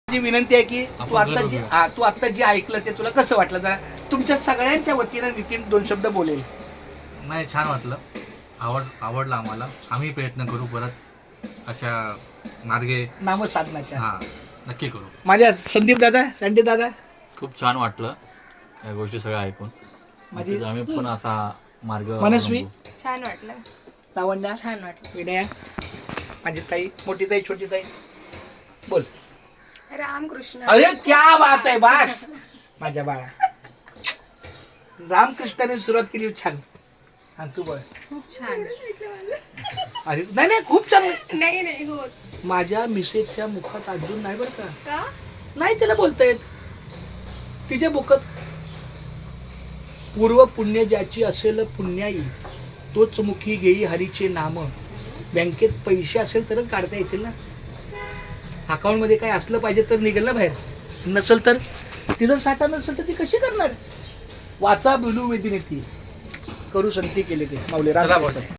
माझी विनंती आहे की तू आता जे ऐकलं ते तुला कसं वाटलं, जरा तुमच्या सगळ्यांच्या वतीनं नितीन 2 शब्द बोलेल. नाही, छान वाटलं. आवडलं आम्हाला. आम्ही प्रयत्न करू परत अशा मार्गे नामसाधनाच्या. हा नक्की करू. माझ्या संदीप दादा खूप छान वाटलं या गोष्टी सगळ्या ऐकून. माझी आम्ही पण असा मार्ग मनस्वी, अवलंबू. छान वाटलं. लावण्या, छान वाटलं. विनया, माझी ताई, मोठी ताई, छोटी ताई, बोल. रामकृष्ण. अरे क्या बात आहे, बास माझ्या बाळा. रामकृष्णाने सुरुवात केली, छान. हा तू बोल. खूप छान. अरे नाही खूप छान. नाही होच. माझ्या मिसेसच्या मुखात अजून नाही बरं का, का नाही त्याला बोलता येत. तिच्या मुखात पूर्व पुण्य ज्याची असेल पुण्याई, तोच मुखी घेई हरीचे नाम. बँकेत पैसे असेल तरच काढता येतील ना. अकाउंट मध्ये काय असलं पाहिजे तर निघेल ना बाहेर, नसेल तर तिथं साठा नसेल तर ती कशी करणार. वाचा बिलू वेदिनी ती करू संती केले ते माऊली चला राम. भाऊजी.